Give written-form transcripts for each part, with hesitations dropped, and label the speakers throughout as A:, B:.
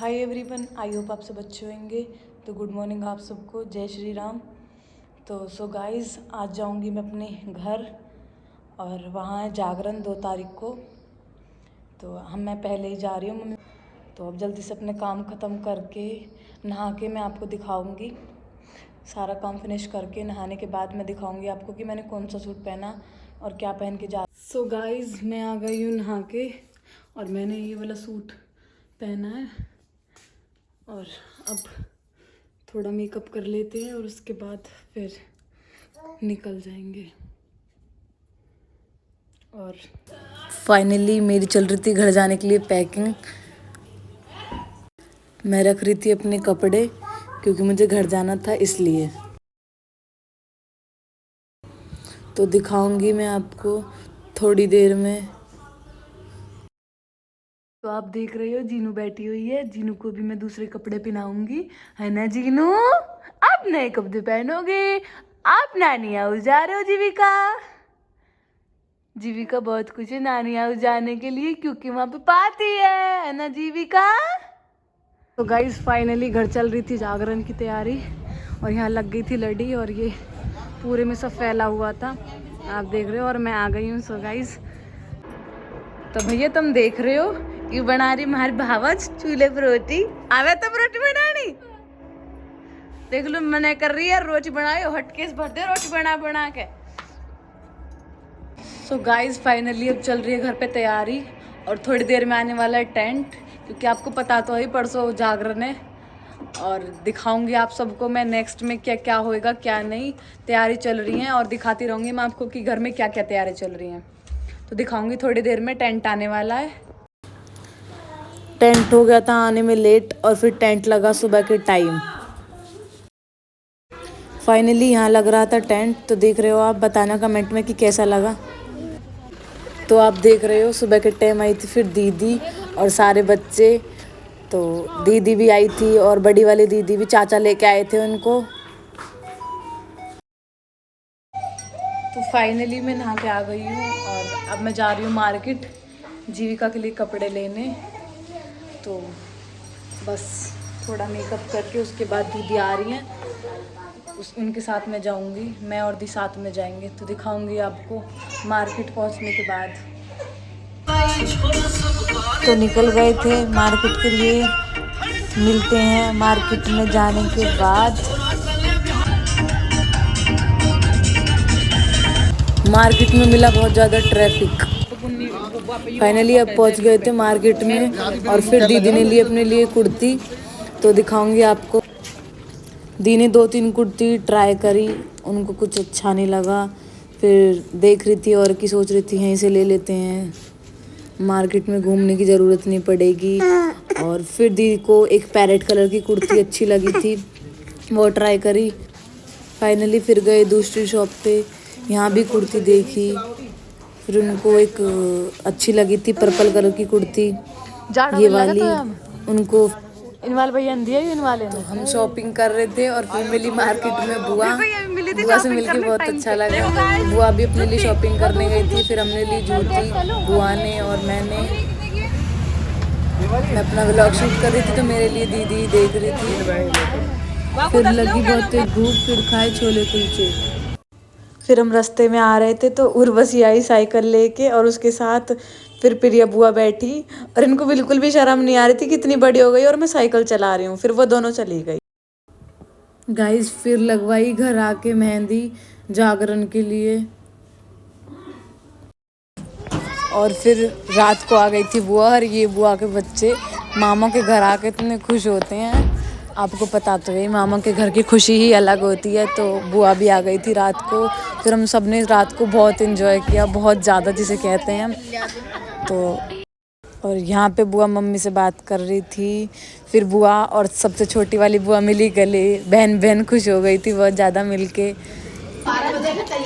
A: Hi everyone, I hope आप सब अच्छे होंगे। तो गुड मॉर्निंग आप सबको, जय श्री राम। तो सो गाइस, आज जाऊंगी मैं अपने घर और वहाँ है जागरण 2 तारीख को। तो मैं पहले ही जा रही हूँ। तो अब जल्दी से अपने काम ख़त्म करके नहा के मैं आपको दिखाऊंगी। सारा काम फिनिश करके नहाने के बाद मैं दिखाऊंगी आपको कि मैंने कौन सा सूट पहना और क्या पहन के जा। सो गाइस, मैं आ गई हूँ नहा के और मैंने ये वाला सूट पहना है और अब थोड़ा मेकअप कर लेते हैं और उसके बाद फिर निकल जाएंगे। और फाइनली मेरी चल रही थी घर जाने के लिए पैकिंग। मैं रख रही थी अपने कपड़े क्योंकि मुझे घर जाना था इसलिए। तो दिखाऊंगी मैं आपको थोड़ी देर में। तो आप देख रहे हो जीनू बैठी हुई है। जीनू को भी मैं दूसरे कपड़े पहनाऊंगी, है ना जीनू? आप नए कपड़े पहनोगे। आप नानी हाउस जा रहे हो जीविका? जीविका बहुत खुश है नानी हाउस जाने के लिए क्योंकि वहां पे पार्टी है ना जीविका? तो गाइस फाइनली घर चल रही थी जागरण की तैयारी और यहाँ लग गई थी लड़ी और ये पूरे में सब फैला हुआ था, आप देख रहे हो। और मैं आ गई हूँ। सो गाइस, तो भैया तुम देख रहे हो ये बना रही हमारी भावच चूल्हे पर रोटी। आवे तब रोटी बनानी देख लो, मना कर रही है रोटी बनाओ, हटकेस भर दे रोटी बना बना के। सो गाइस फाइनली अब चल रही है घर पे तैयारी और थोड़ी देर में आने वाला है टेंट, क्योंकि आपको पता तो है परसों जागरण है। और दिखाऊंगी आप सबको मैं नेक्स्ट में क्या क्या होएगा क्या नहीं। तैयारी चल रही है और दिखाती रहूंगी मैं आपको कि घर में क्या क्या तैयारी चल रही है। तो दिखाऊंगी थोड़ी देर में। टेंट आने वाला है। टेंट हो गया था आने में लेट और फिर टेंट लगा सुबह के टाइम। फाइनली यहाँ लग रहा था टेंट। तो देख रहे हो आप, बताना कमेंट में कि कैसा लगा। तो आप देख रहे हो सुबह के टाइम आई थी फिर दीदी और सारे बच्चे। तो दीदी भी आई थी और बड़ी वाली दीदी भी, चाचा लेके आए थे उनको। तो फाइनली मैं नहा के आ गई हूँ और अब मैं जा रही हूँ मार्केट जीविका के लिए कपड़े लेने। तो बस थोड़ा मेकअप करके उसके बाद दीदी आ रही हैं, उनके साथ में जाऊंगी। मैं और दी साथ में जाएंगे। तो दिखाऊंगी आपको मार्केट पहुंचने के बाद। तो निकल गए थे मार्केट के लिए, मिलते हैं मार्केट में जाने के बाद। मार्केट में मिला बहुत ज़्यादा ट्रैफिक। फाइनली अब पहुंच गए थे मार्केट में और फिर दीदी ने ली अपने लिए कुर्ती। तो दिखाऊंगी आपको। दी ने 2-3 कुर्ती ट्राई करी, उनको कुछ अच्छा नहीं लगा। फिर देख रही थी और की सोच रही थी यहीं से ले लेते हैं, मार्केट में घूमने की ज़रूरत नहीं पड़ेगी। और फिर दी को एक पैरेट कलर की कुर्ती अच्छी लगी थी, वो ट्राई करी। फाइनली फिर गए दूसरी शॉप पे, यहाँ भी कुर्ती देखी। फिर उनको एक अच्छी लगी थी पर्पल कलर की कुर्ती, ये वाली उनको। इनवाल भैया दिया इनवाले। तो हम शॉपिंग कर रहे थे और फिर मिली मार्केट में बुआ। बुआ से मिलके बहुत अच्छा लगा। बुआ भी अपने लिए शॉपिंग करने गई थी। फिर हमने ली जूती, बुआ ने और मैंने। मैं अपना व्लॉग शूट कर रही थी तो मेरे लिए दीदी देख रही थी। फिर लगी बहुत भूख, फिर खाए छोले कुलचे। फिर हम रास्ते में आ रहे थे तो उर्वशी आई साइकिल लेके और उसके साथ फिर प्रिया बुआ बैठी और इनको बिल्कुल भी शर्म नहीं आ रही थी कितनी बड़ी हो गई और मैं साइकिल चला रही हूँ। फिर वो दोनों चली गई। गाइस फिर लगवाई घर आके मेहंदी जागरण के लिए। और फिर रात को आ गई थी बुआ और ये बुआ के बच्चे मामा के घर आके इतने खुश होते हैं, आपको पता तो है मामा के घर की खुशी ही अलग होती है। तो बुआ भी आ गई थी रात को। फिर हम सब ने रात को बहुत एंजॉय किया, बहुत ज़्यादा जिसे कहते हैं। तो और यहाँ पे बुआ मम्मी से बात कर रही थी। फिर बुआ और सबसे छोटी वाली बुआ मिली गले, बहन बहन खुश हो गई थी बहुत ज़्यादा मिलके।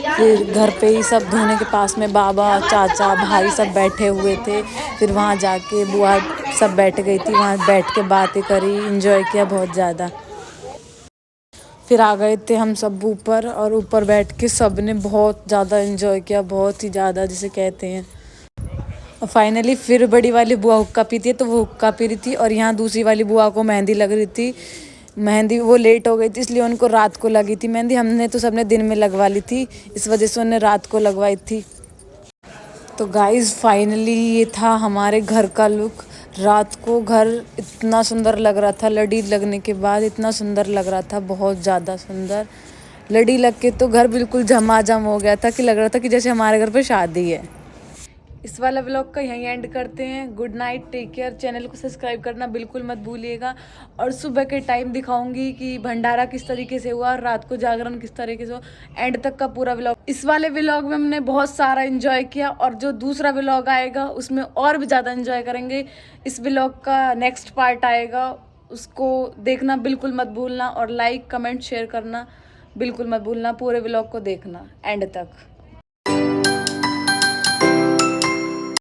A: फिर घर पे ही सब धोने के पास में बाबा चाचा भाई सब बैठे हुए थे। फिर वहाँ जाके बुआ सब बैठ गई थी, वहाँ बैठ के बातें करी, एंजॉय किया बहुत ज़्यादा। फिर आ गए थे हम सब ऊपर और ऊपर बैठ के सब ने बहुत ज़्यादा एंजॉय किया, बहुत ही ज़्यादा जिसे कहते हैं। और फाइनली फिर बड़ी वाली बुआ हुक्का पीती है, तो वो हुक्का पी रही थी और यहाँ दूसरी वाली बुआ को मेहंदी लग रही थी। मेहंदी वो लेट हो गई थी, इसलिए उनको रात को लगी थी मेहंदी। हमने तो सबने दिन में लगवा ली थी, इस वजह से उन्हें रात को लगवाई थी। तो गाइज़ फाइनली ये था हमारे घर का लुक। रात को घर इतना सुंदर लग रहा था, लड़ी लगने के बाद इतना सुंदर लग रहा था, बहुत ज़्यादा सुंदर। लड़ी लग के तो घर बिल्कुल झमाझम हो गया था, कि लग रहा था कि जैसे हमारे घर पे शादी है। इस वाला व्लॉग का यहीं एंड करते हैं। Good night, take care. Channel को सब्सक्राइब करना बिल्कुल मत भूलिएगा। और सुबह के टाइम दिखाऊंगी कि भंडारा किस तरीके से हुआ और रात को जागरण किस तरीके से हुआ, एंड तक का पूरा व्लॉग। इस वाले व्लॉग में हमने बहुत सारा एंजॉय किया, और जो दूसरा व्लॉग आएगा उसमें और भी ज़्यादा एंजॉय करेंगे। इस व्लॉग का नेक्स्ट पार्ट आएगा, उसको देखना बिल्कुल मत भूलना, और लाइक कमेंट शेयर करना बिल्कुल मत भूलना। पूरे व्लॉग को देखना एंड तक।